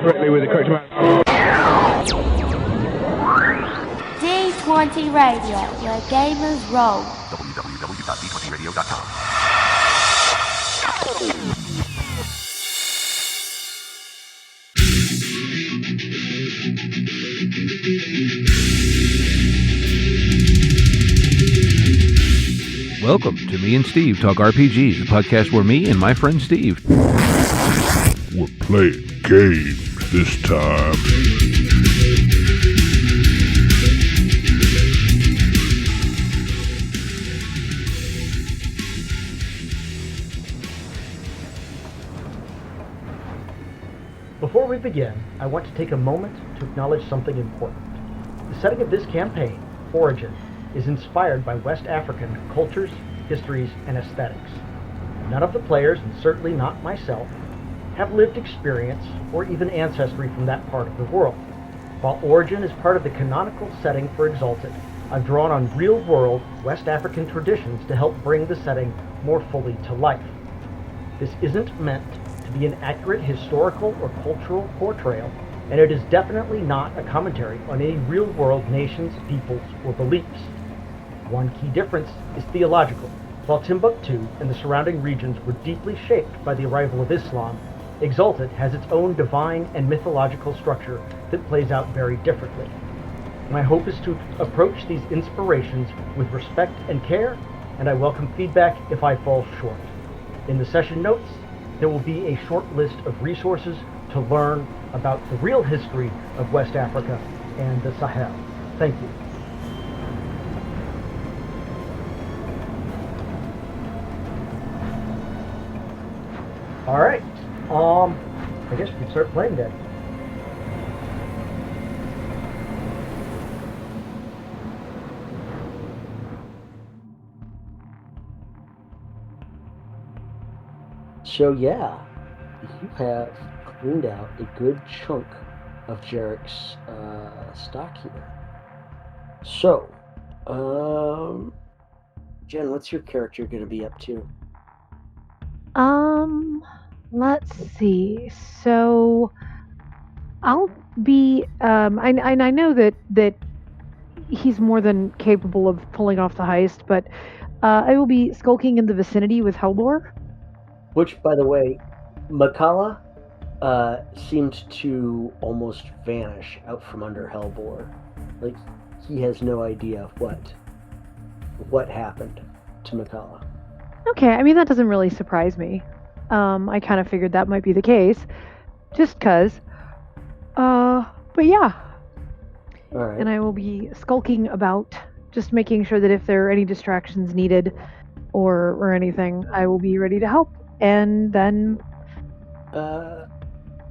correctly with the correct amount. D20 Radio, where gamers roll. www.d20radio.com. Welcome to Me and Steve Talk RPG, the podcast where me and my friend Steve... We're playing games this time. Before we begin, I want to take a moment to acknowledge something important. The setting of this campaign, Origin, is inspired by West African cultures, histories, and aesthetics. None of the players, and certainly not myself, have lived experience or even ancestry from that part of the world. While Origin is part of the canonical setting for Exalted, I've drawn on real-world West African traditions to help bring the setting more fully to life. This isn't meant to be an accurate historical or cultural portrayal, and it is definitely not a commentary on any real-world nations, peoples, or beliefs. One key difference is theological. While Timbuktu and the surrounding regions were deeply shaped by the arrival of Islam, Exalted has its own divine and mythological structure that plays out very differently. My hope is to approach these inspirations with respect and care, and I welcome feedback if I fall short. In the session notes, there will be a short list of resources to learn about the real history of West Africa and the Sahel. Thank you. All right. I guess we can start playing then. So yeah, you have cleaned out a good chunk of Jarek's stock here. So, Jen, what's your character going to be up to? Let's see. So, I'll be. I know that he's more than capable of pulling off the heist, but I will be skulking in the vicinity with Hellbore. Which, by the way, Makala seemed to almost vanish out from under Hellbore. Like, he has no idea what happened to Makala. Okay, I mean, that doesn't really surprise me. I kind of figured that might be the case, just 'cause. But yeah. All right. And I will be skulking about, just making sure that if there are any distractions needed or anything, I will be ready to help. And then...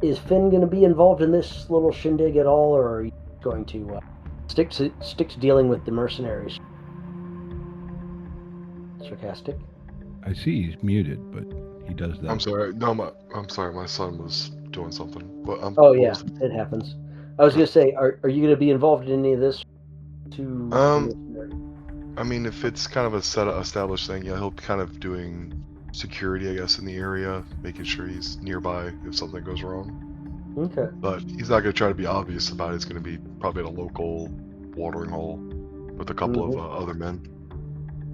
is Finn going to be involved in this little shindig at all, or are you going to stick to dealing with the mercenaries? Sarcastic? I see he's muted, but he does that. I'm sorry. No, I'm sorry. My son was doing something. But oh yeah, it happens. I was gonna say, are you gonna be involved in any of this? I mean, if it's kind of a established thing, yeah, he'll be kind of doing security, I guess, in the area, making sure he's nearby if something goes wrong. Okay. But he's not gonna try to be obvious about it. It's gonna be probably at a local watering hole with a couple of other men.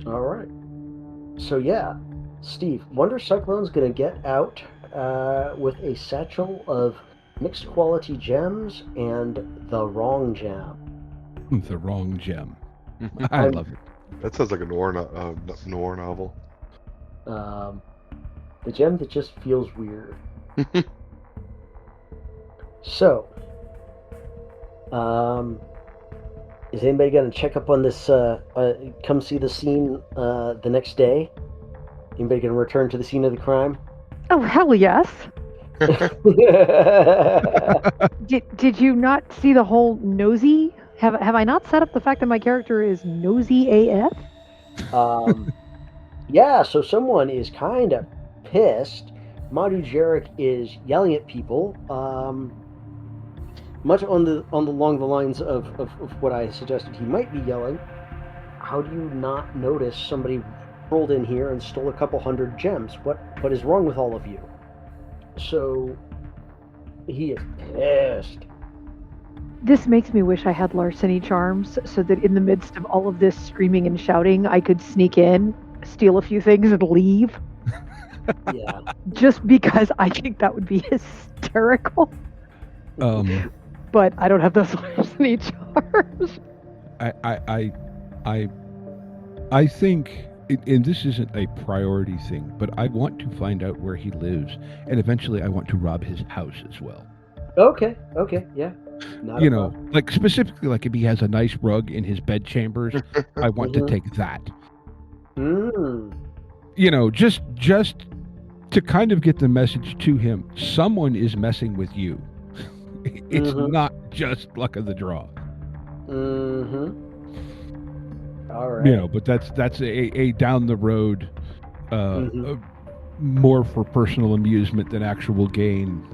All right. So yeah, Steve, Wonder Cyclone's gonna get out with a satchel of mixed quality gems and the wrong gem. The wrong gem. I love it. That sounds like a noir novel. The gem that just feels weird. So, is anybody gonna check up on this? Come see the scene the next day? Anybody gonna return to the scene of the crime? Oh, hell yes. Did you not see the whole nosy? Have I not set up the fact that my character is nosy AF? Yeah, so someone is kind of pissed. Madhu Jarek is yelling at people, much along the lines of what I suggested he might be yelling. How do you not notice somebody rolled in here and stole a couple hundred gems? What is wrong with all of you? So He is pissed. This makes me wish I had larceny charms so that in the midst of all of this screaming and shouting, I could sneak in, steal a few things, and leave. Yeah. Just because I think that would be hysterical. But I don't have those larceny charms. I think, and this isn't a priority thing, but I want to find out where he lives, and eventually I want to rob his house as well. Okay, yeah. Not You a know, problem. like specifically, like if he has a nice rug in his bed chambers, I want to take that. Mm. You know, just to kind of get the message to him, someone is messing with you. It's not just luck of the draw. All right. You know, but that's a down the road, more for personal amusement than actual gain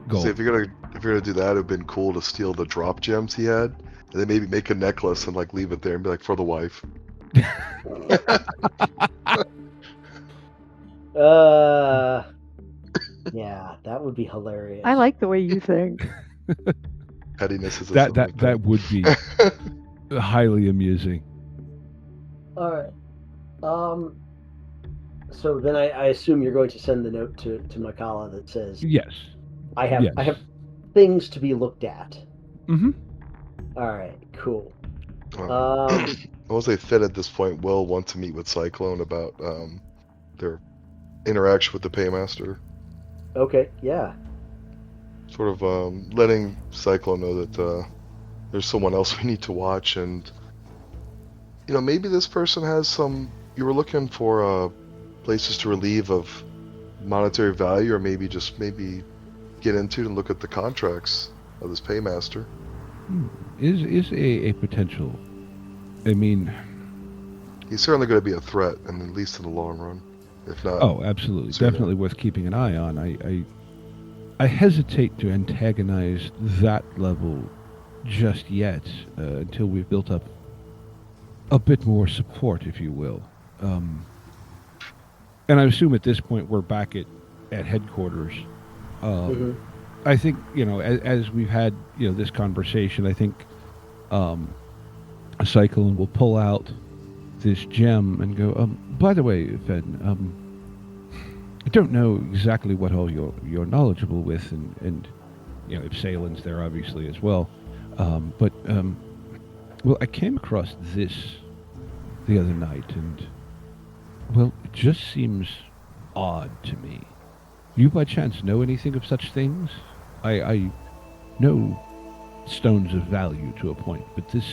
goal. See, if you're gonna do that, it'd have been cool to steal the drop gems he had, and then maybe make a necklace and like leave it there and be like, for the wife. Yeah, that would be hilarious. I like the way you think. Pettiness is that would be highly amusing. All right. So then I assume you're going to send the note to Makala that says, Yes. I have things to be looked at. Mm-hmm. All right, cool. Once they fit at this point, Will want to meet with Cyclone about their interaction with the paymaster. Okay, yeah. Sort of letting Cyclone know that there's someone else we need to watch, and you know, maybe this person has some. You were looking for places to relieve of monetary value, or maybe get into and look at the contracts of this paymaster. Is a potential. I mean, he's certainly going to be a threat, and at least in the long run, if not. Oh, absolutely, definitely worth keeping an eye on. I hesitate to antagonize that level just yet until we've built up a bit more support, if you will. And I assume at this point we're back at headquarters. I think, you know, as we've had, you know, this conversation, I think Cyclone will pull out this gem and go, by the way, Fen, I don't know exactly what all you're knowledgeable with, and you know, if Saelen's there obviously as well, but well, I came across this the other night, and well, it just seems odd to me. You by chance know anything of such things? I know stones of value to a point, but this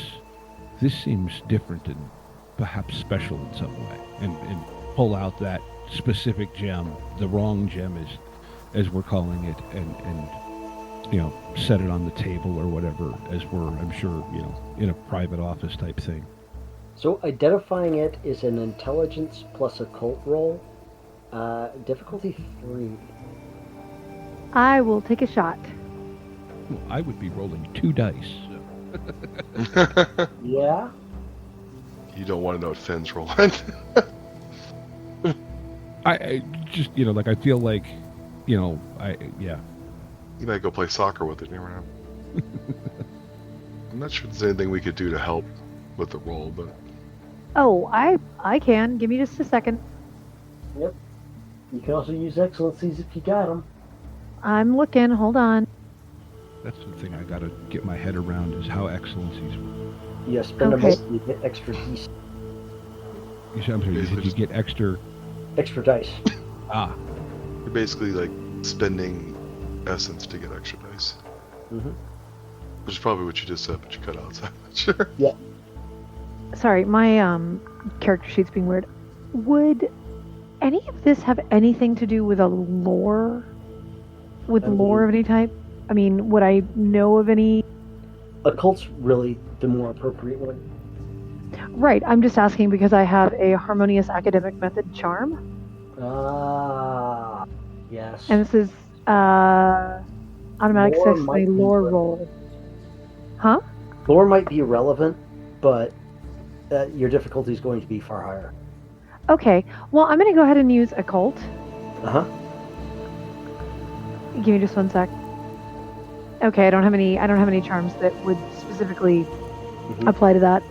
seems different and perhaps special in some way, and pull out that specific gem, the wrong gem as we're calling it, and you know, set it on the table or whatever, as we're, I'm sure, you know, in a private office type thing. So identifying it is an intelligence plus occult roll. Difficulty 3. I will take a shot. Well, I would be rolling 2 dice. Yeah? You don't want to know what Finn's rolling. I just, you know, like, I feel like, you know, yeah. You might go play soccer with it, you never know. I'm not sure there's anything we could do to help with the roll, but... Oh, I can. Give me just a second. Yep. You can also use excellencies if you got them. I'm looking. Hold on. That's the thing I gotta get my head around, is how excellencies work. Yeah, spend Okay. them, you get extra dice. I'm sorry, did you get extra... Extra dice. Ah. You're basically like spending essence to get extra dice. Mm-hmm. Which is probably what you just said, but you cut out, so I'm not sure. Yeah. Sorry, my character sheet's being weird. Would any of this have anything to do with a lore? With lore of any type? I mean, would I know of any? Occult's really the more appropriate one. Right, I'm just asking because I have a harmonious academic method charm. Ah, yes. And this is automatic Lore 6 might be lore relevant. roll. Huh? Lore might be relevant, but your difficulty is going to be far higher. Okay, well, I'm going to go ahead and use occult. Uh-huh. Give me just one sec. Okay, I don't have any charms that would specifically Mhm. apply to that.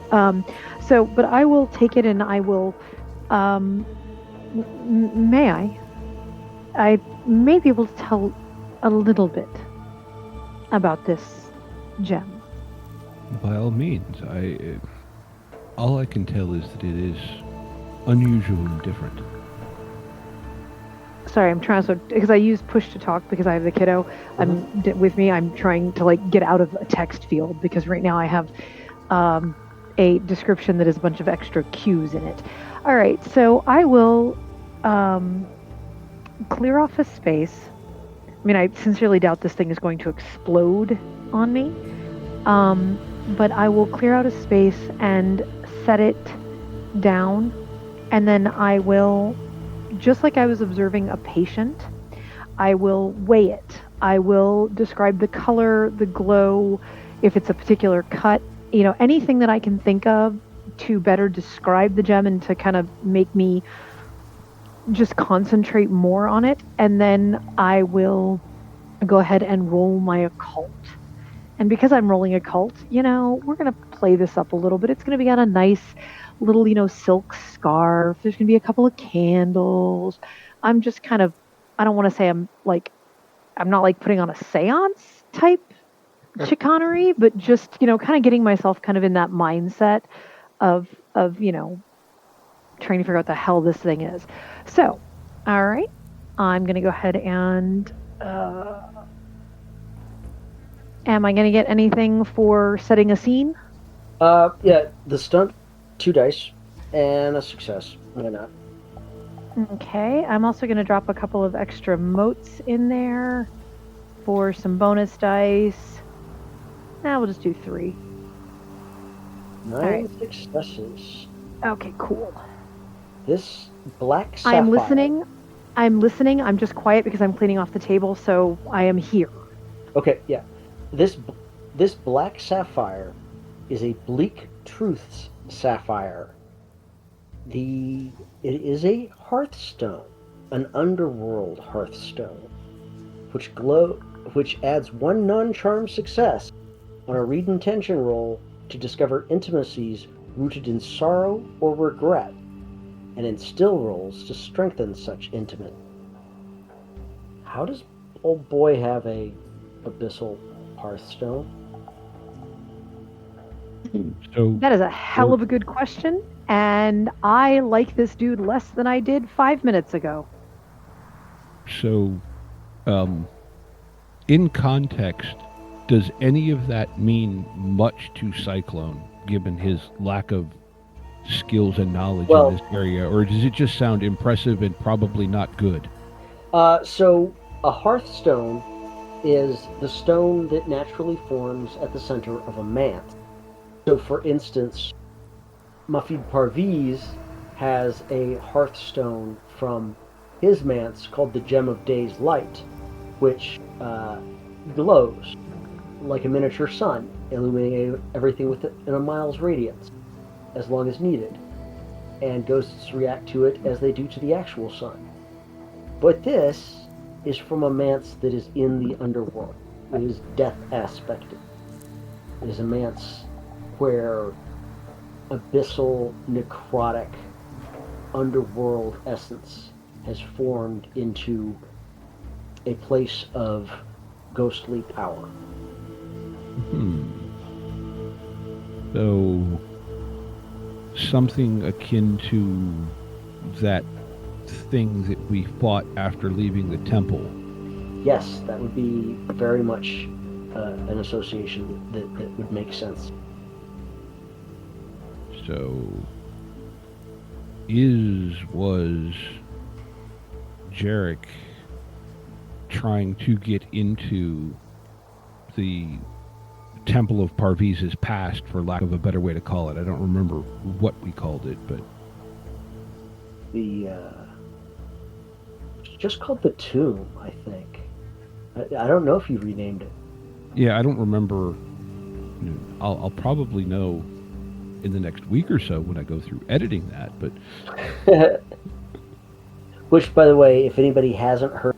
But I will take it and I will. May I? I may be able to tell a little bit about this gem. By all means, all I can tell is that it is unusual and different. Sorry, I'm trying to, because I use push to talk because I have the kiddo. With me. I'm trying to get out of a text field because right now I have a description that has a bunch of extra cues in it. All right, so I will clear off a space. I mean, I sincerely doubt this thing is going to explode on me. But I will clear out a space and set it down, and then I will, just like I was observing a patient, I will weigh it. I will describe the color, the glow, if it's a particular cut, anything that I can think of to better describe the gem and to kind of make me just concentrate more on it. And then I will go ahead and roll my occult. And because I'm rolling occult, we're going to play this up a little bit. It's going to be on a nice little, silk scarf. There's going to be a couple of candles. I'm just kind of, I don't want to say I'm not putting on a seance type chicanery, but just, kind of getting myself kind of in that mindset of trying to figure out the hell this thing is. So, all right, I'm going to go ahead and, am I going to get anything for setting a scene? Yeah, the stunt, 2 dice, and a success. Why not? Okay, I'm also going to drop a couple of extra motes in there for some bonus dice. Now we'll just do 3. 9 successes. Okay, cool. This black sapphire. I'm listening. I'm just quiet because I'm cleaning off the table, so I am here. Okay, yeah. This black sapphire is a bleak truths sapphire. It is a hearthstone, an underworld hearthstone, which adds 1 non-charm success on a read intention roll to discover intimacies rooted in sorrow or regret, and in still rolls to strengthen such intimate. How does old boy have a abyssal hearthstone? So That is a hell of a good question, and I like this dude less than I did 5 minutes ago. So, in context, does any of that mean much to Cyclone, given his lack of skills and knowledge in this area, or does it just sound impressive and probably not good? So a hearthstone is the stone that naturally forms at the center of a manse. So, for instance, Mofid Parviz has a hearthstone from his manse called the Gem of Day's Light, which glows like a miniature sun, illuminating everything within a mile's radius, as long as needed, and ghosts react to it as they do to the actual sun. But this is from a manse that is in the underworld. It is death aspected. It is a manse where abyssal, necrotic, underworld essence has formed into a place of ghostly power. So, something akin to that thing that we fought after leaving the temple. Yes, that would be very much an association that would make sense. So, was Jarek trying to get into the Temple of Parviz's past, for lack of a better way to call it? I don't remember what we called it, but... It's just called the Tomb, I think. I don't know if you renamed it. Yeah, I don't remember. I'll probably know in the next week or so when I go through editing that, but... Which, by the way, if anybody hasn't heard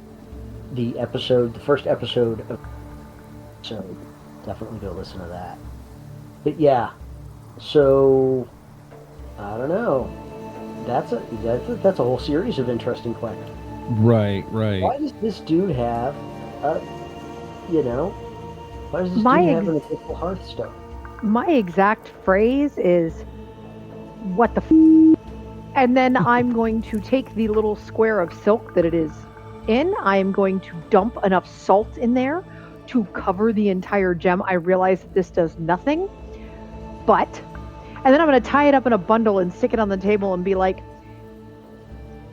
the first episode of So definitely go listen to that. But yeah, so I don't know. That's a whole series of interesting questions. Right. Why does this dude have a, why does this My dude have ex- an official Hearthstone? My exact phrase is, "What the f?" And then I'm going to take the little square of silk that it is in. I am going to dump enough salt in there to cover the entire gem. I realize that this does nothing, and then I'm going to tie it up in a bundle and stick it on the table and be like,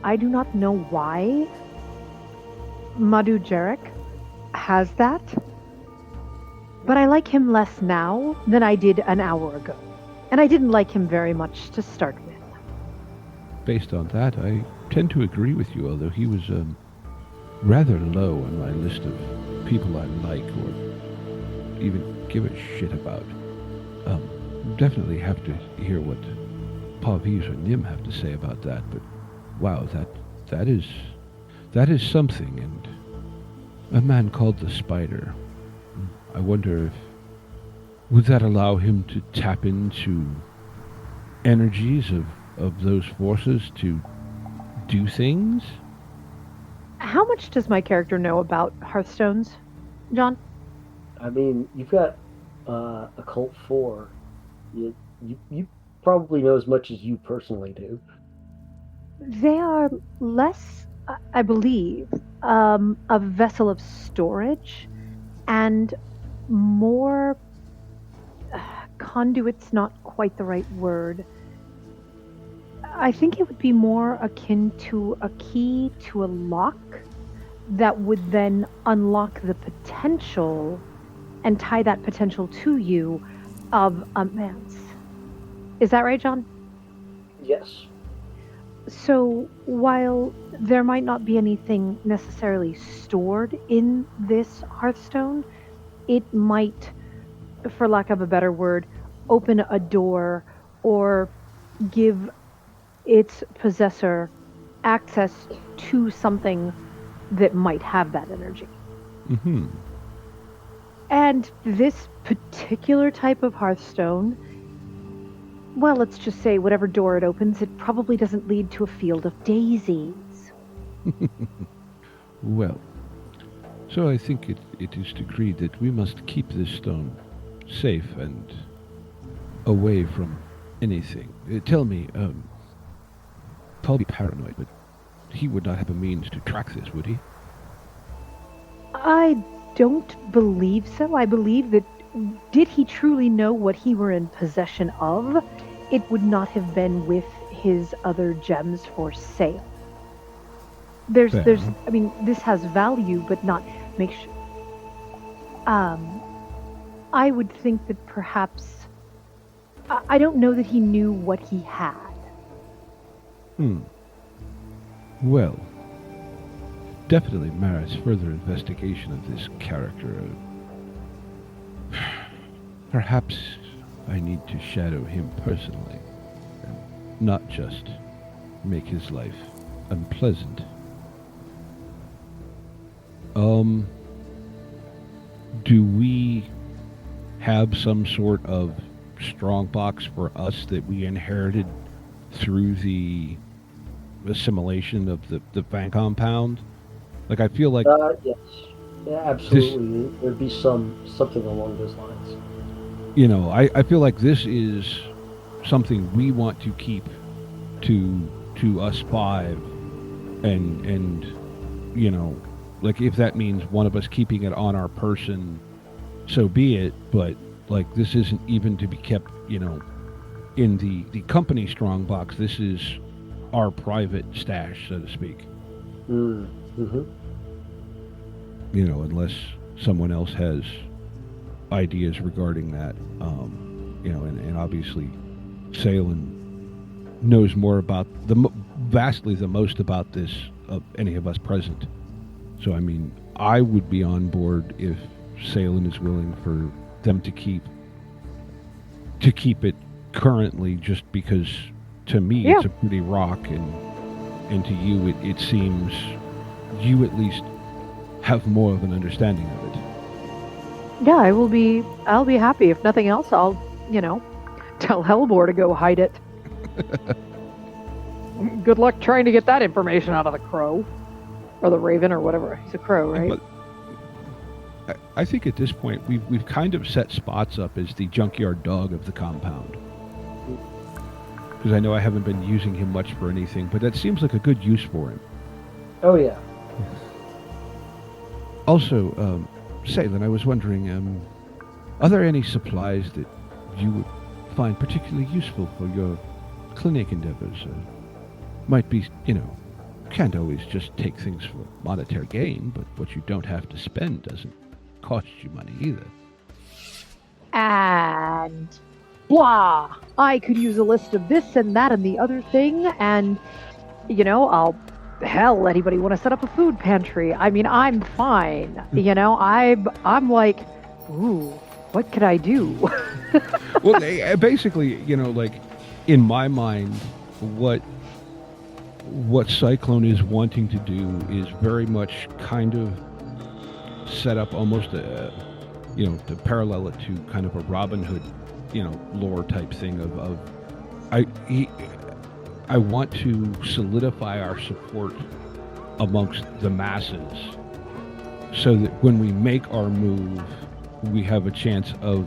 I do not know why Madhu Jarek has that, but I like him less now than I did an hour ago. And I didn't like him very much to start with. Based on that, I tend to agree with you, although he was rather low on my list of people I like or even give a shit about. Definitely have to hear what Parviz or Nim have to say about that, but wow, that is something, and a man called the Spider. I wonder if would that allow him to tap into energies of those forces to do things? How much does my character know about Hearthstones, John? I mean, you've got Occult 4. You probably know as much as you personally do. They are less, I believe, a vessel of storage and more conduit's not quite the right word. I think it would be more akin to a key to a lock that would then unlock the potential and tie that potential to you of a man's. Is that right, John? Yes. So while there might not be anything necessarily stored in this Hearthstone, it might, for lack of a better word, open a door or give its possessor access to something that might have that energy. Mm-hmm. And this particular type of Hearthstone, well, let's just say whatever door it opens, it probably doesn't lead to a field of daisies. Well, so I think it is decreed that we must keep this stone safe and away from anything. Tell me, I'll be paranoid, but he would not have a means to track this, would he? I don't believe so. I believe that did he truly know what he were in possession of, it would not have been with his other gems for sale. There's, I mean, this has value, but not, make sure. I would think that perhaps, I don't know that he knew what he had. Well, definitely merits further investigation of this character. Perhaps I need to shadow him personally, and not just make his life unpleasant. Do we have some sort of strong box for us that we inherited through the assimilation of the Van compound? Like, I feel like... Yes. Yeah, absolutely. There'd be something along those lines. You know, I feel like this is something we want to keep to us five, and you know, like, if that means one of us keeping it on our person, so be it, but like, this isn't even to be kept, you know, in the company strong box. This is our private stash, so to speak. Mm-hmm. You know, unless someone else has ideas regarding that, you know, and obviously Saelen knows more about vastly the most about this of any of us present. So I mean, I would be on board if Saelen is willing for them to keep it currently, just because to me it's a pretty rock, and to you it seems you at least have more of an understanding of it. Yeah, I'll be happy. If nothing else, I'll, tell Hellbore to go hide it. Good luck trying to get that information out of the crow. Or the raven, or whatever. He's a crow, right? But I think at this point, we've kind of set Spots up as the junkyard dog of the compound. Because I know I haven't been using him much for anything, but that seems like a good use for him. Oh, yeah. Also, Saelen, I was wondering, are there any supplies that you would find particularly useful for your clinic endeavors? Might be, can't always just take things for monetary gain, but what you don't have to spend doesn't cost you money either. And blah! I could use a list of this and that and the other thing, and, hell, anybody want to set up a food pantry? I mean, I'm fine. I'm like, ooh, what could I do? Well, basically, in my mind, what Cyclone is wanting to do is very much kind of set up almost to parallel it to kind of a Robin Hood, lore type thing of I want to solidify our support amongst the masses so that when we make our move, we have a chance of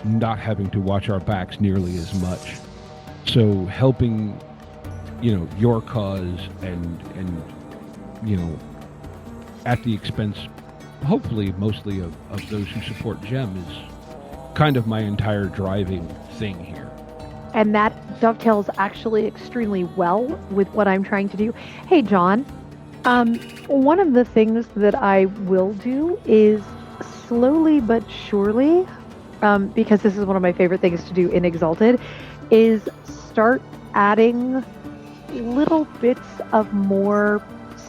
not having to watch our backs nearly as much. So helping, your cause and at the expense, hopefully mostly of those who support Gem is kind of my entire driving thing here. And that dovetails actually extremely well with what I'm trying to do. Hey, John, one of the things that I will do is slowly but surely, because this is one of my favorite things to do in Exalted, is start adding little bits of more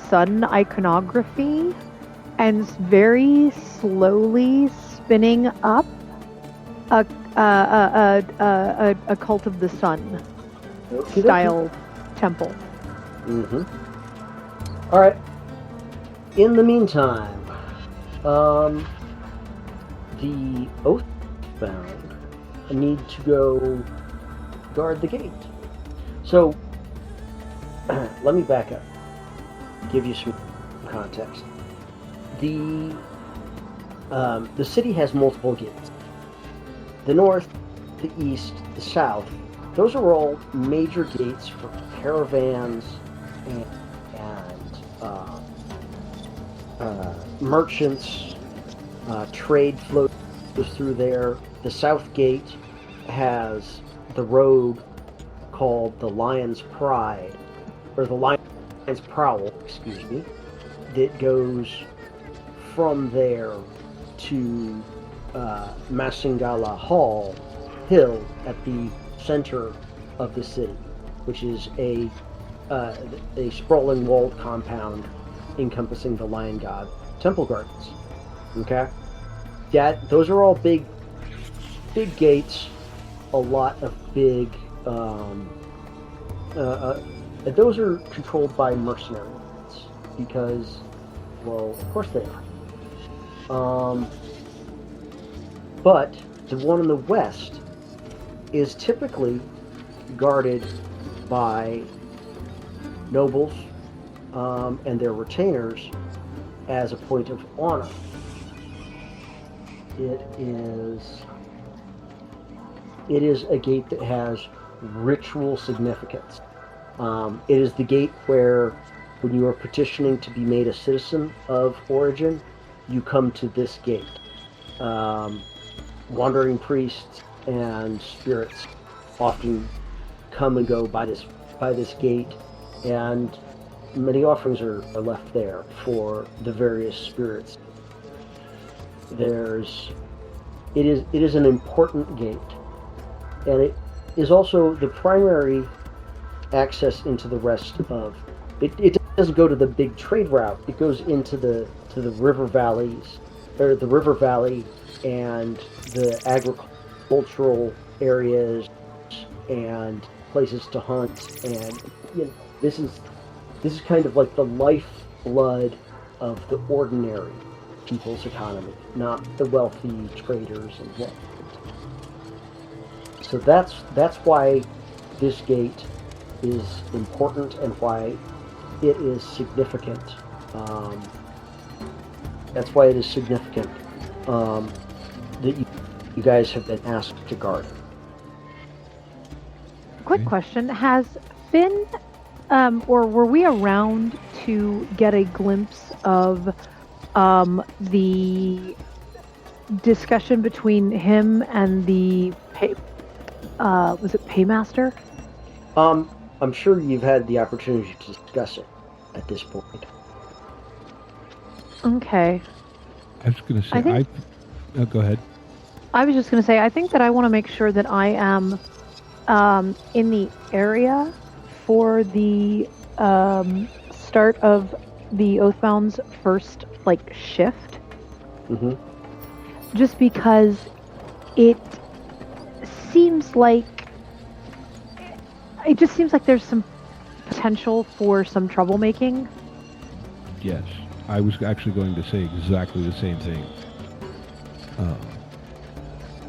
sun iconography and very slowly spinning up a Cult of the Sun style temple. Mm-hmm. All right. In the meantime, the Oathbound need to go guard the gate. So, let me back up. Give you some context. The city has multiple gates. The north, the east, the south, those are all major gates for caravans and merchants. Trade flows through there. The south gate has the road called the Lion's Pride, or the Lion's Prowl, excuse me, that goes from there to Masingala Hill at the center of the city, which is a sprawling walled compound encompassing the Lion God Temple Gardens. Okay? Those are all big gates, a lot of big, those are controlled by mercenaries, because, well, of course they are. But the one in the west is typically guarded by nobles and their retainers as a point of honor. It is a gate that has ritual significance. It is the gate where, when you are petitioning to be made a citizen of Origin, you come to this gate. Wandering priests and spirits often come and go by this gate, and many offerings are left there for the various spirits. It is an important gate, and it is also the primary access into the rest of it. It doesn't go to the big trade route. It goes into the river valleys, or the river valley, and the agricultural areas and places to hunt. And this is kind of like the lifeblood of the ordinary people's economy, not the wealthy traders and what. So that's why this gate is important and why it is significant. That's why it is significant that you guys have been asked to guard it. Quick question: has Finn, or were we around to get a glimpse of the discussion between him and the was it Paymaster? I'm sure you've had the opportunity to discuss it at this point. Okay. I was going to say, oh, go ahead. I was just going to say, I think that I want to make sure that I am in the area for the start of the Oathbound's first shift. Mm-hmm. Just because it seems like there's some potential for some troublemaking. Yes, I was actually going to say exactly the same thing.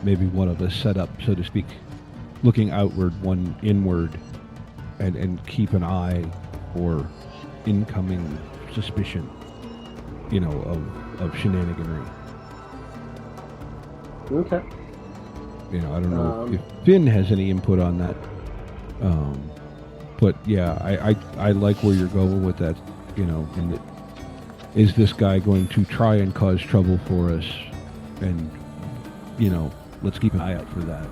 Maybe one of us set up, so to speak, looking outward, one inward, and keep an eye for incoming suspicion, of shenaniganry. Okay. I don't know if Finn has any input on that. But yeah, I like where you're going with that, and that, is this guy going to try and cause trouble for us? And, let's keep an eye out for that.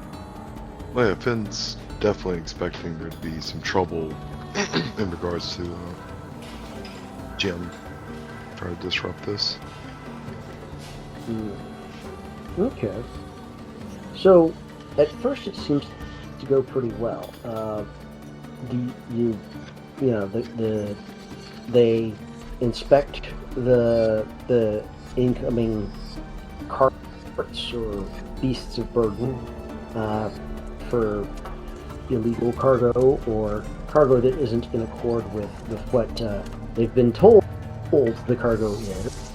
Well, yeah, Finn's definitely expecting there to be some trouble in regards to Jim trying to disrupt this. Okay. So, at first it seems to go pretty well. They inspect the incoming carts or beasts of burden for illegal cargo or cargo that isn't in accord with what they've been told the cargo is,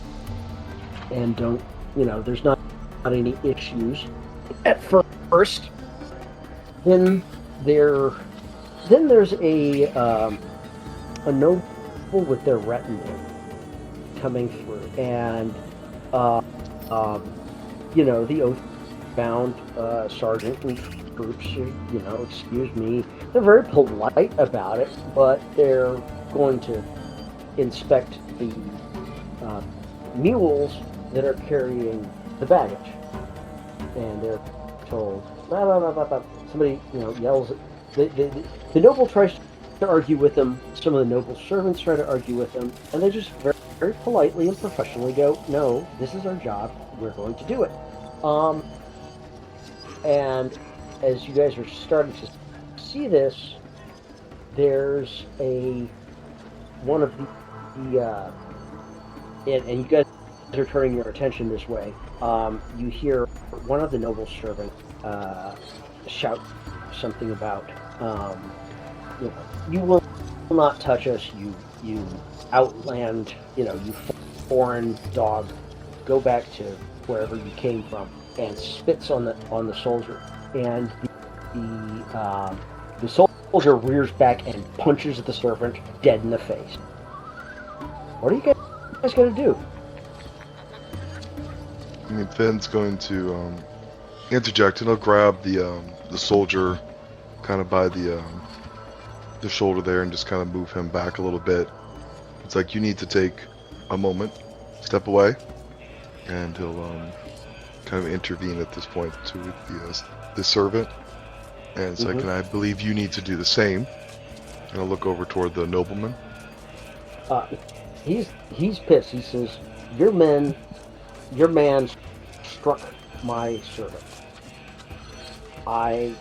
and don't, there's not any issues at first. Then there's a noble with their retinue coming through, and the oath-bound sergeant and troops, excuse me, they're very polite about it, but they're going to inspect the mules that are carrying the baggage, and they're told, somebody, yells. The noble tries to argue with them. Some of the noble servants try to argue with them, and they just very, very politely and professionally go, "No, this is our job. We're going to do it." And as you guys are starting to see this, there's one of the and you guys are turning your attention this way. You hear one of the noble servants shout something about, you will not touch us, you outland, you foreign dog, go back to wherever you came from, and spits on the soldier, and the soldier rears back and punches the servant dead in the face. What are you guys going to do? I mean, Finn's going to interject, and he'll grab the soldier kind of by the shoulder there and just kind of move him back a little bit. It's like, you need to take a moment, step away, and he'll kind of intervene at this point to the servant, and it's like, and I believe you need to do the same. And I'll look over toward the nobleman. He's pissed. He says, your man struck my servant. I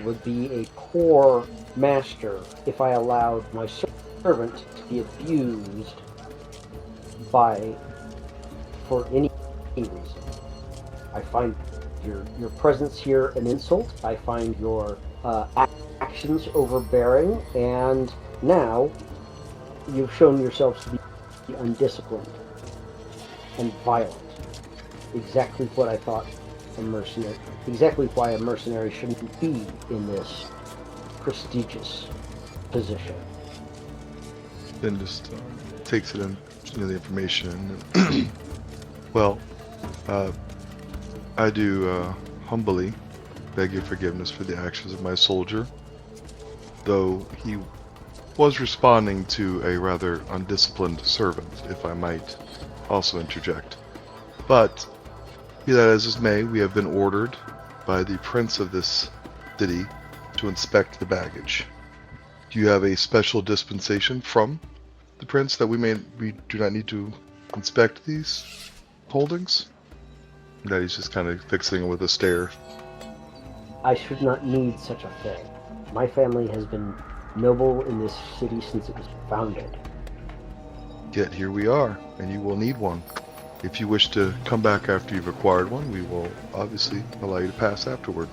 would be a poor master if I allowed my servant to be abused for any reason. I find your presence here an insult. I find your actions overbearing, and now you've shown yourselves to be undisciplined. and violent. Exactly what I thought a mercenary. Exactly why a mercenary shouldn't be in this prestigious position. Then just takes it in, the information. And well, I do humbly beg your forgiveness for the actions of my soldier, though he was responding to a rather undisciplined servant, if I might also interject. But, be that as it may, we have been ordered by the prince of this city to inspect the baggage. Do you have a special dispensation from the prince that we do not need to inspect these holdings? That he's just kind of fixing it with a stare. I should not need such a thing. My family has been noble in this city since it was founded. Yet here we are, and you will need one. If you wish to come back after you've acquired one, we will obviously allow you to pass afterward.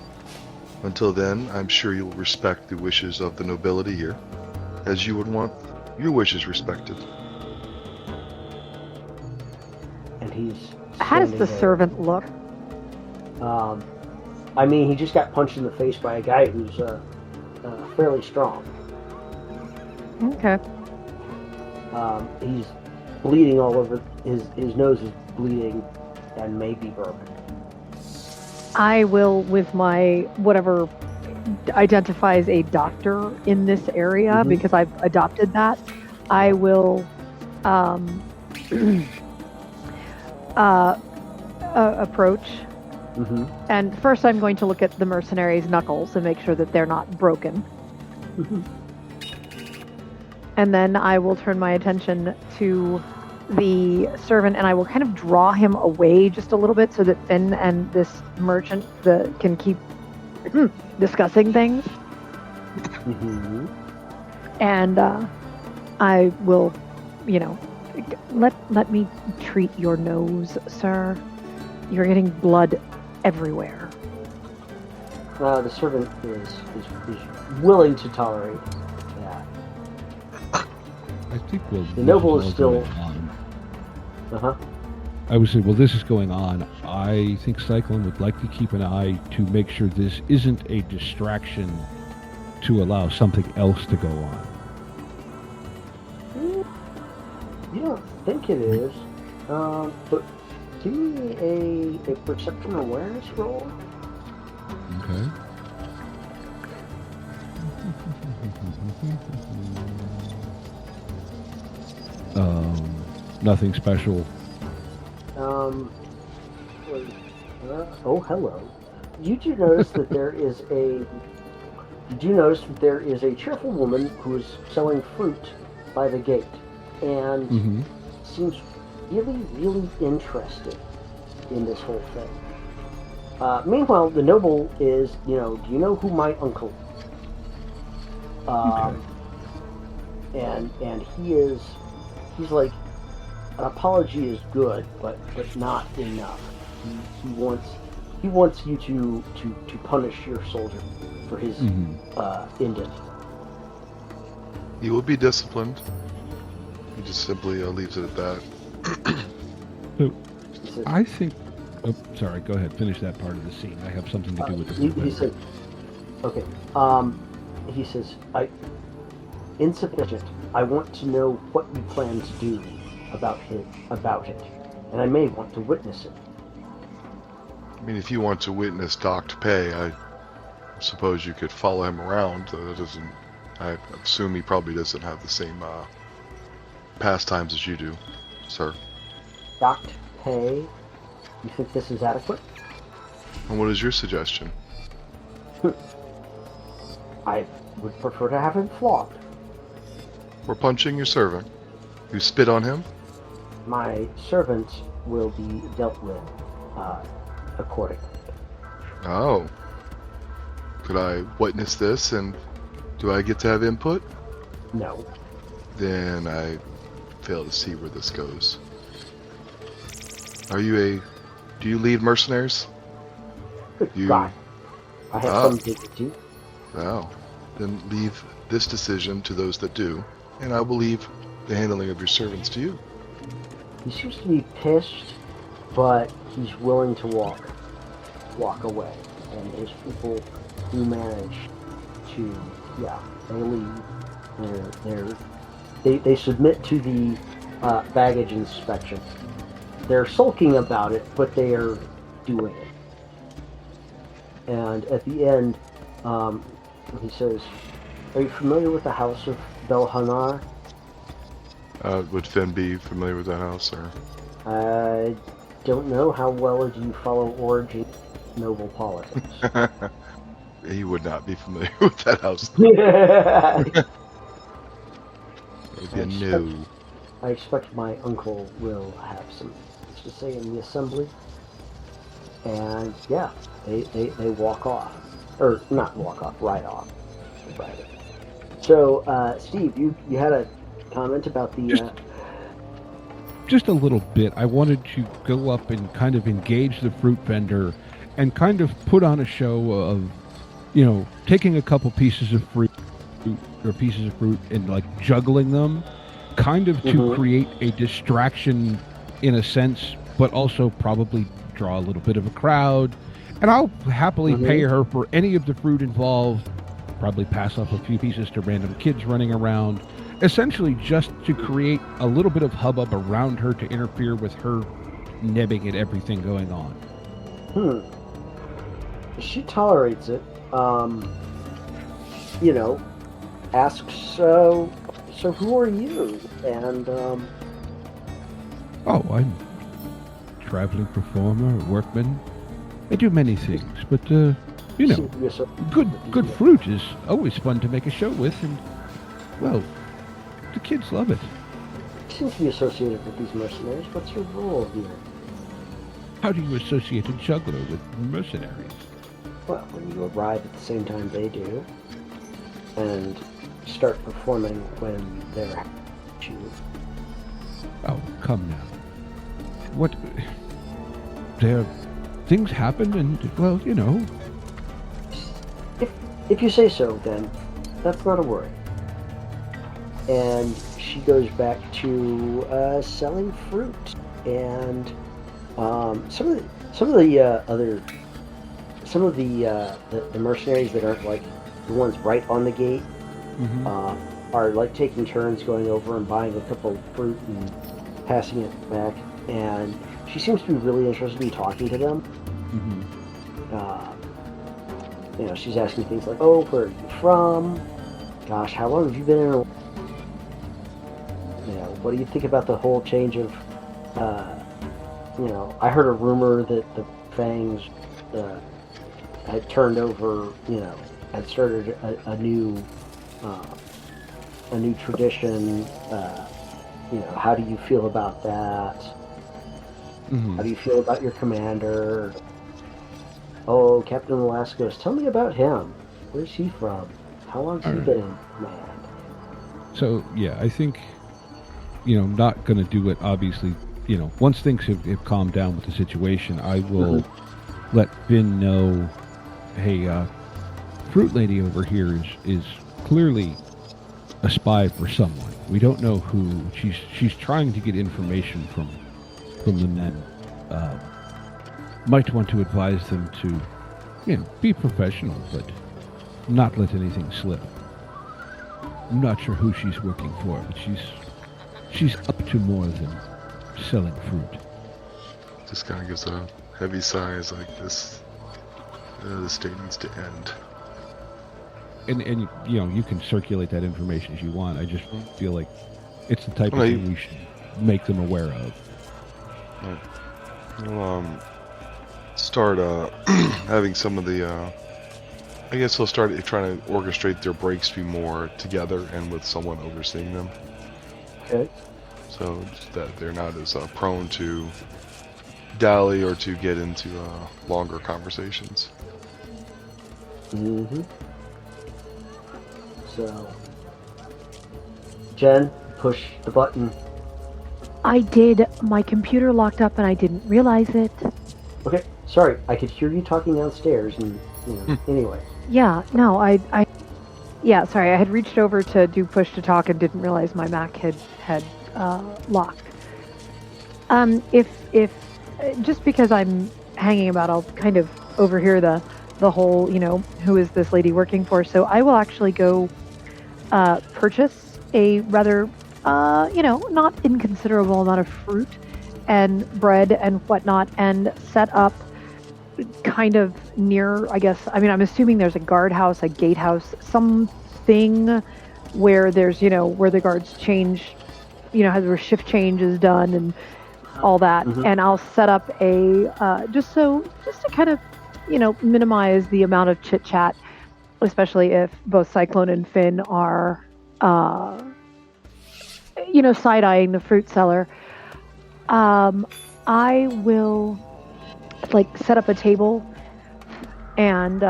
Until then, I'm sure you'll respect the wishes of the nobility here, as you would want your wishes respected. And he's How does the standing there. servant look? I mean, he just got punched in the face by a guy who's fairly strong. Okay. He's bleeding all over. His nose is bleeding and may be broken. I will, with my whatever identifies a doctor in this area, because I've adopted that, I will approach. Mm-hmm. And first I'm going to look at the mercenaries' knuckles and make sure that they're not broken. And then I will turn my attention to the servant and I will kind of draw him away just a little bit so that Finn and this merchant can keep discussing things. Mm-hmm. And I will, let me treat your nose, sir. You're getting blood everywhere. The servant is willing to tolerate that. I think The noble is still. I would say, well, this is going on. I think Cyclone would like to keep an eye to make sure this isn't a distraction to allow something else to go on. You don't think it is, but give me a perception awareness roll. Okay. Nothing special. Oh, hello. You do notice that there is a cheerful woman who is selling fruit by the gate, and seems really, really interested in this whole thing. Meanwhile, the noble is, do you know who my uncle is? And he's like, an apology is good, but not enough. He wants you to punish your soldier for his indent. He will be disciplined. He just simply leaves it at that. So, I think... Oh, sorry, go ahead. Finish that part of the scene. I have something to do with the... He said, okay. He says, insufficient. I want to know what you plan to do about it, and I may want to witness it. I mean, if you want to witness docked pay, I suppose you could follow him around. That doesn't... I assume he probably doesn't have the same pastimes as you do, sir. Docked pay? You think this is adequate? And what is your suggestion? I would prefer to have him flogged. We're punching your servant. You spit on him? My servant will be dealt with accordingly. Oh. Could I witness this, and do I get to have input? No. Then I fail to see where this goes. Do you lead mercenaries? Good God. I have some dignity. Well, then leave this decision to those that do, and I will leave the handling of your servants to you. He seems to be pissed, but he's willing to walk away. And there's people who manage to, they leave. They submit to the baggage inspection. They're sulking about it, but they are doing it. And at the end, he says, "Are you familiar with the House of Belhanar?" Would Finn be familiar with that house, or? I don't know. How well do you follow Origin noble politics? He would not be familiar with that house. No. I expect my uncle will have some things to say in the assembly. And they walk off. Or not walk off, ride off. Right. So, Steve, you had a comment about the... Just a little bit. I wanted to go up and kind of engage the fruit vendor and kind of put on a show of, taking a couple pieces of fruit and like juggling them, kind of to create a distraction in a sense, but also probably draw a little bit of a crowd. And I'll happily pay her for any of the fruit involved, probably pass off a few pieces to random kids running around, essentially just to create a little bit of hubbub around her to interfere with her nibbing at everything going on. She tolerates it. Asks, so who are you? And, Oh, I'm a traveling performer, workman. I do many things, but, good fruit is always fun to make a show with, and, well, the kids love it. You seem to be associated with these mercenaries. What's your role here? How do you associate a juggler with mercenaries? Well, when you arrive at the same time they do, and start performing when they're at you. Oh, come now. What? Things happen, and, well, If you say so, then that's not a worry. And she goes back to selling fruit, and some of the mercenaries that aren't like the ones right on the gate are like taking turns going over and buying a couple of fruit and passing it back. And she seems to be really interested in talking to them. She's asking things like, "Oh, where are you from? Gosh, how long have you been in? What do you think about the whole change of? I heard a rumor that the Fangs had turned over. Had started a new tradition. How do you feel about that? How do you feel about your commander? Oh, Captain Velasquez, tell me about him. Where's he from? How long's he been in command?" So, yeah, I think, not going to do it, obviously. Once things have calmed down with the situation, I will let Finn know, hey, Fruit Lady over here is clearly a spy for someone. We don't know who. She's trying to get information from the men. Might want to advise them to, be professional, but not let anything slip. I'm not sure who she's working for, but she's up to more than selling fruit. Just kind of gives a heavy sigh, as like this day needs to end. And you can circulate that information as you want. I just feel like it's the type of thing we should make them aware of. We'll start having some of the. I guess he'll start trying to orchestrate their breaks to be more together and with someone overseeing them. Okay. So that they're not as prone to dally or to get into longer conversations. So, Jen, push the button. I did. My computer locked up and I didn't realize it. Okay, sorry. I could hear you talking downstairs, and anyway. Yeah, no, yeah, sorry. I had reached over to do push to talk and didn't realize my Mac had locked. If just because I'm hanging about, I'll kind of overhear the whole, who is this lady working for? So I will actually go purchase a rather, not inconsiderable amount of fruit and bread and whatnot, and set up kind of near, I guess, I'm assuming there's a guardhouse, a gatehouse, something where there's, where the guards change, where shift change is done and all that. Mhm. And I'll set up a, just to kind of, minimize the amount of chit chat, especially if both Cyclone and Finn are, side-eyeing the fruit seller. I will set up a table and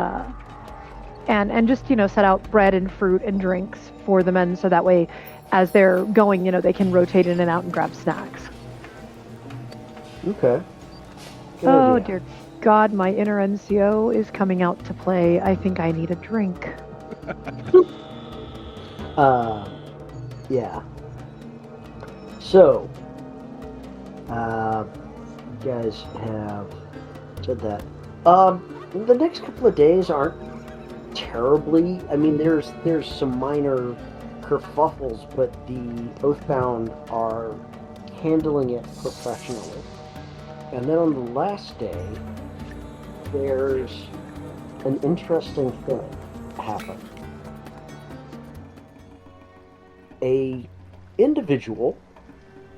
just set out bread and fruit and drinks for the men, so that way as they're going, they can rotate in and out and grab snacks. Okay. Good Oh idea. dear God, my inner NCO is coming out to play. I think I need a drink. Yeah. So, you guys have said that. The next couple of days aren't terribly. There's some minor kerfuffles, but the Oathbound are handling it professionally. And then on the last day, there's an interesting thing happen. A individual,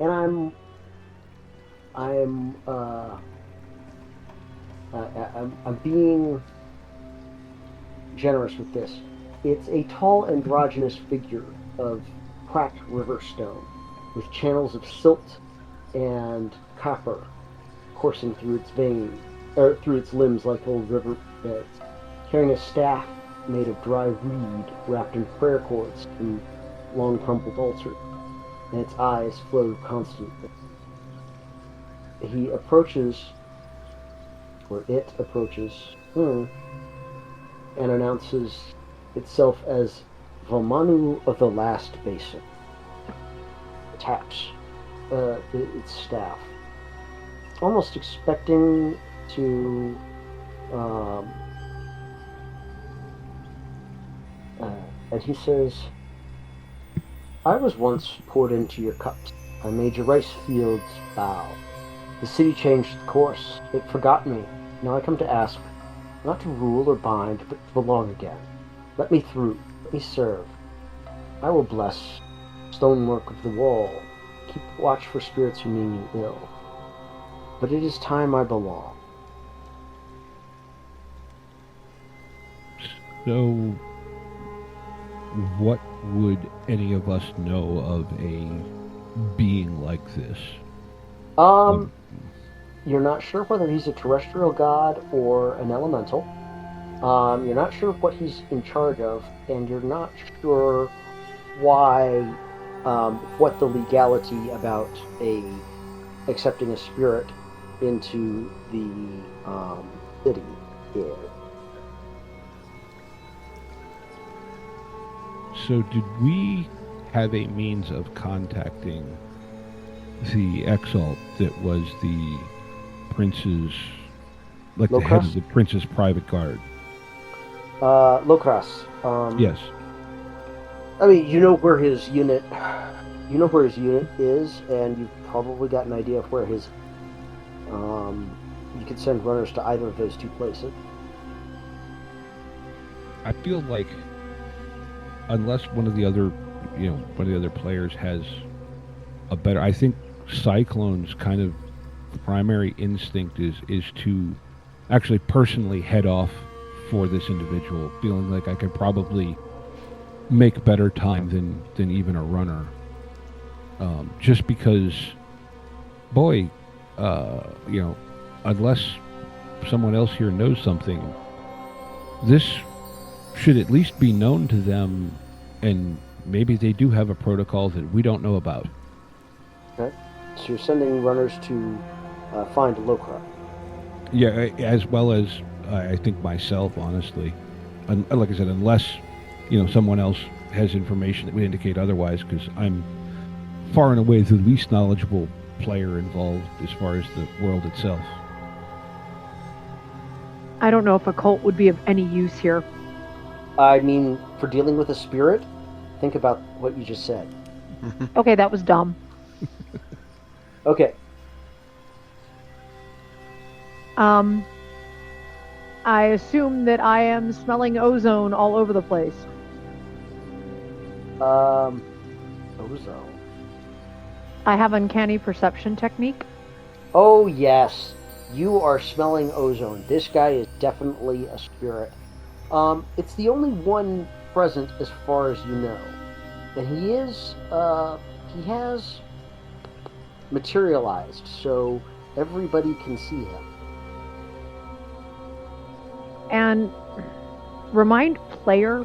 and I'm being generous with this. It's a tall, androgynous figure of cracked river stone, with channels of silt and copper coursing through its veins, or through its limbs like old river beds, carrying a staff made of dry reed wrapped in prayer cords and long crumpled altar, and its eyes flowed constantly. He approaches, or it approaches, and announces itself as Vamanu of the Last Basin. Taps its staff, almost expecting to and he says, I was once poured into your cups. I made your rice fields bow. The city changed course. It forgot me. Now I come to ask, not to rule or bind, but to belong again. Let me through. Let me serve. I will bless stonework of the wall. Keep watch for spirits who mean you ill. But it is time I belong. So, what would any of us know of a being like this? You're not sure whether he's a terrestrial god or an elemental. You're not sure what he's in charge of, and you're not sure why, what the legality about accepting a spirit into the city is. So did we have a means of contacting the Exalt that was the prince's, the head of the prince's private guard? Lokras. Yes. You know where his unit is, and you've probably got an idea of where his, you could send runners to either of those two places. I feel like unless one of the other players has a better, I think Cyclone's kind of primary instinct is to actually personally head off for this individual, feeling like I could probably make better time than even a runner. Just because, boy, unless someone else here knows something, this should at least be known to them, and maybe they do have a protocol that we don't know about. Okay. So you're sending runners to find Lokra. Yeah, as well as I think myself, honestly. Like I said, unless someone else has information that would indicate otherwise, because I'm far and away the least knowledgeable player involved as far as the world itself. I don't know if a cult would be of any use here. I mean, for dealing with a spirit, think about what you just said. Okay, that was dumb. Okay. I assume that I am smelling ozone all over the place. Ozone. I have uncanny perception technique. Oh, yes. You are smelling ozone. This guy is definitely a spirit. It's the only one present as far as you know. And he has materialized, so everybody can see him. And remind player,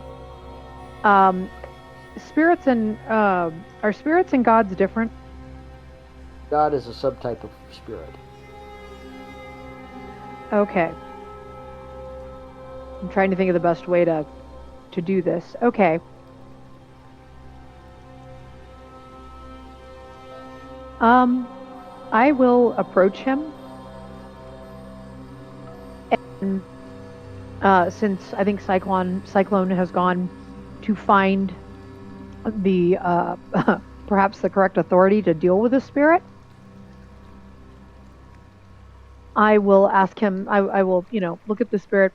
spirits and are spirits and gods different? God is a subtype of spirit. Okay. I'm trying to think of the best way to do this. Okay. I will approach him. And since I think Cyclone has gone to find the perhaps the correct authority to deal with the spirit, I will ask him. I will, look at the spirit.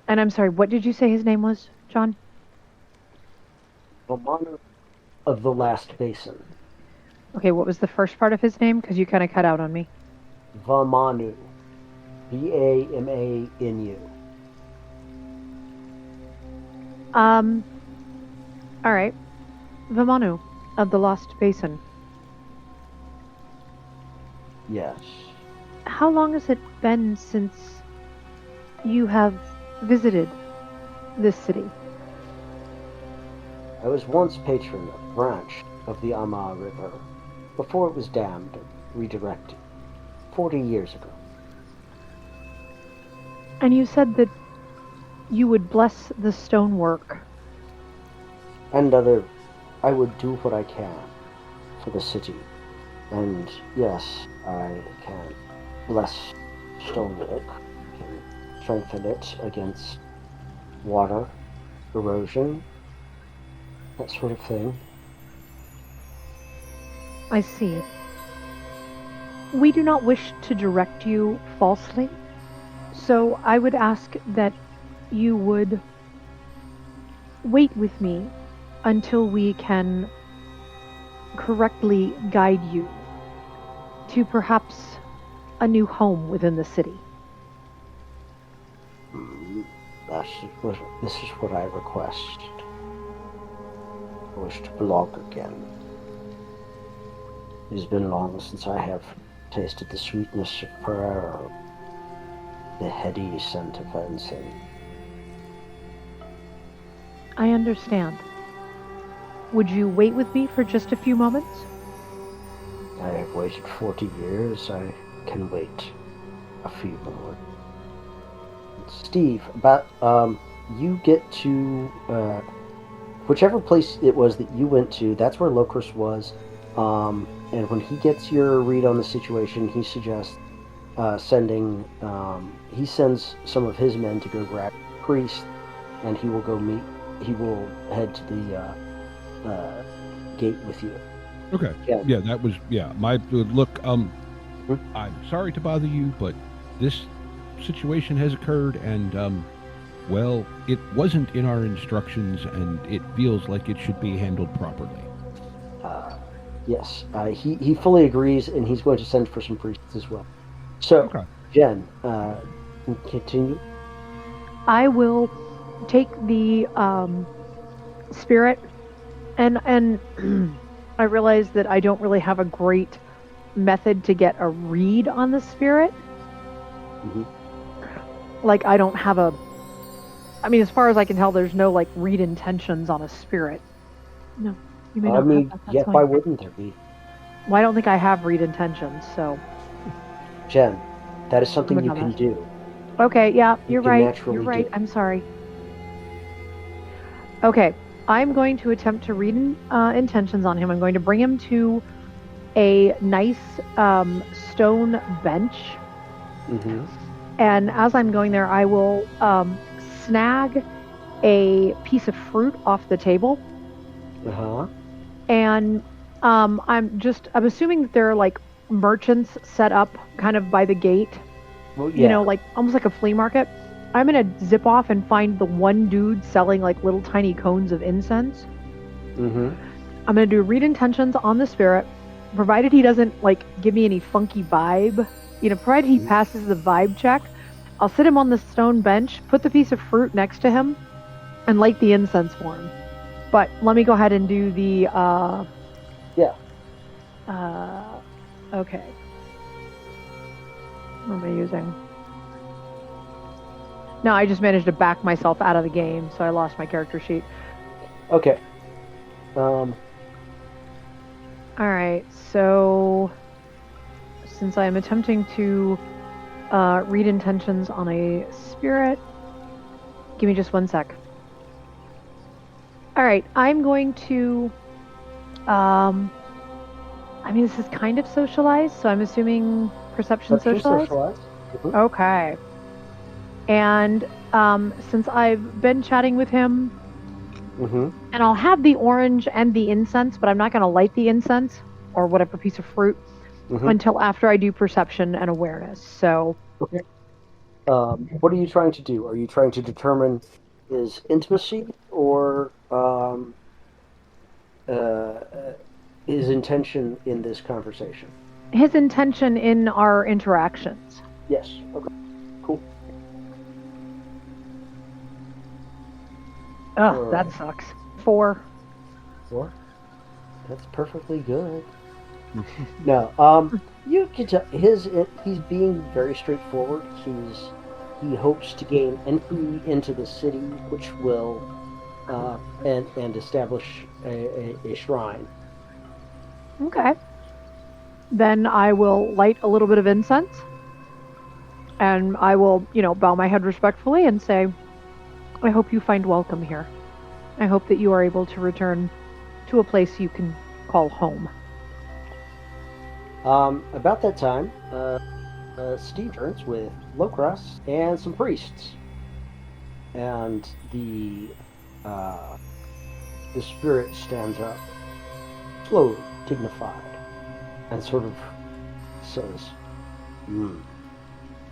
And I'm sorry, what did you say his name was, John? Vamanu of the Last Basin. Okay, what was the first part of his name? Because you kind of cut out on me. Vamanu. Vamanu. All right. Vamanu of the Lost Basin. Yes. How long has it been since you have visited this city? I was once patron of a branch of the Ama River before it was dammed and redirected 40 years ago. And you said that you would bless the stonework. And I would do what I can for the city. And yes, I can bless stonework, can strengthen it against water, erosion, that sort of thing. I see. We do not wish to direct you falsely, so I would ask that you would wait with me until we can correctly guide you to perhaps a new home within the city. This is what I request. I wish to belong again. It has been long since I have tasted the sweetness of prayer, the heady scent of incense. I understand. Would you wait with me for just a few moments? I have waited 40 years. I can wait a few more. Steve, you get to whichever place it was that you went to, that's where Locris was. And when he gets your read on the situation, he suggests he sends some of his men to go grab the priest, and he will head to the gate with you. Okay. Yeah, that was, my look, I'm sorry to bother you, but this situation has occurred, and, it wasn't in our instructions, and it feels like it should be handled properly. Yes, he fully agrees, and he's going to send for some priests as well. So, okay. Jen, continue. I will take the spirit, and I realize that I don't really have a great method to get a read on the spirit. Mm-hmm. Like, I don't have as far as I can tell, there's no, read intentions on a spirit. No. You may not have that, that's fine. Why wouldn't there be? Well, I don't think I have read intentions, so... Jen, that is something you can do. Okay, yeah, you're right. You're right, I'm sorry. Okay, I'm going to attempt to read intentions on him. I'm going to bring him to a nice stone bench. Mm-hmm. And as I'm going there, I will snag a piece of fruit off the table. Uh-huh. And I'm assuming that there are like merchants set up kind of by the gate, Well, you know, like almost like a flea market. I'm going to zip off and find the one dude selling like little tiny cones of incense. Mm-hmm. I'm going to do read intentions on the spirit, provided he doesn't like give me any funky vibe. You know, provided he passes the vibe check. I'll sit him on the stone bench, put the piece of fruit next to him, and light the incense for him. But let me go ahead and do the okay. What am I using? No, I just managed to back myself out of the game, so I lost my character sheet. Okay. Alright, so since I am attempting to read intentions on a spirit, give me just 1 sec. Alright, I'm going to I mean, this is kind of socialized, so I'm assuming perception socialized? Mm-hmm. Okay. And since I've been chatting with him, Mm-hmm. and I'll have the orange and the incense, but I'm not going to light the incense or whatever piece of fruit until after I do perception and awareness. So, Okay. What are you trying to do? Are you trying to determine his intimacy or his intention in this conversation? his intention in our interactions. Yes. Okay. Cool. Ugh, that sucks. 4. 4. That's perfectly good. No, you can tell he's being very straightforward. He hopes to gain entry into the city, which will and establish a shrine. Okay. Then I will light a little bit of incense, and I will, bow my head respectfully and say, I hope you find welcome here. I hope that you are able to return to a place you can call home. About that time, Steve turns with Locras and some priests, and the spirit stands up, slow, dignified, and sort of says,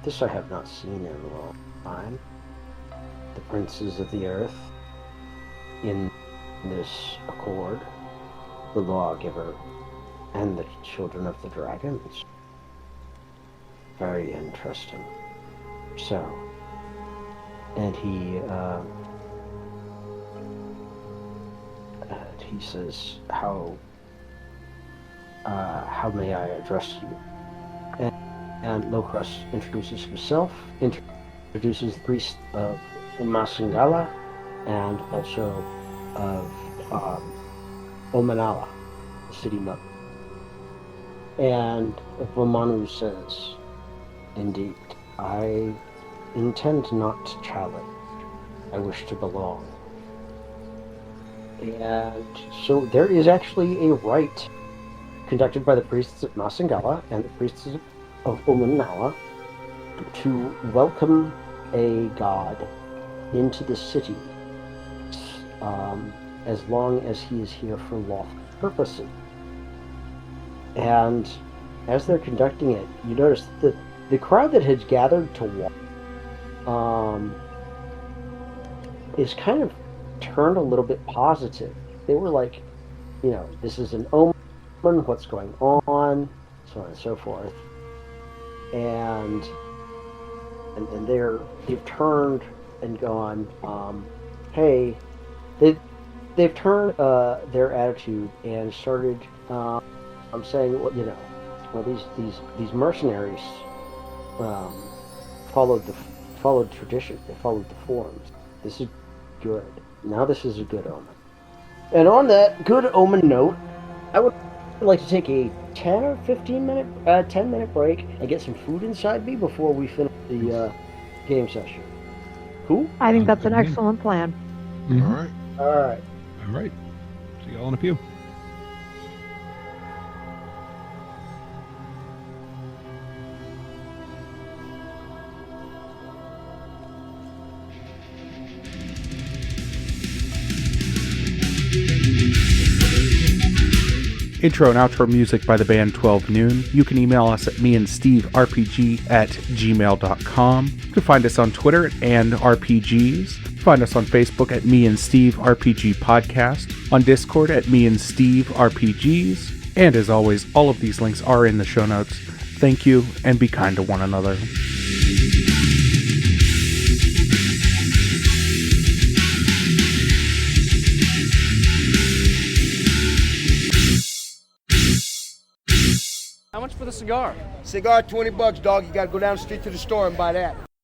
"This I have not seen in a long time. The princes of the earth, in this accord, the lawgiver, and the children of the dragons. Very interesting. So, and he says, how may I address you?" And Locras introduces himself, introduces the priest of Masangala, and also of Omanala, the city mother. And Vamanu says, "Indeed, I intend not to challenge. I wish to belong." And so there is actually a rite conducted by the priests of Masangala and the priests of Omanala to welcome a god into the city as long as he is here for lawful purposes. And as they're conducting it, you notice that the crowd that had gathered to watch is kind of turned a little bit positive. They were like, this is an omen, what's going on, so on and so forth. And they've turned and gone, hey, they've turned their attitude and started saying, these mercenaries followed tradition. They followed the forms. This is good. Now this is a good omen. And on that good omen note, I would like to take a 10 or 10 minute break and get some food inside me before we finish the game session. Cool? I think that's an excellent plan. Mm-hmm. All right. All right. See y'all in a few. Intro and outro music by the band 12 Noon. You can email us at meandsteverpg@gmail.com. You can find us on Twitter and RPGs. Find us on Facebook at Me and Steve RPG Podcast, on Discord at Me and Steve RPGs, and as always, all of these links are in the show notes. Thank you, and be kind to one another. How much for the cigar? Cigar, $20, dog. You gotta go down the street to the store and buy that.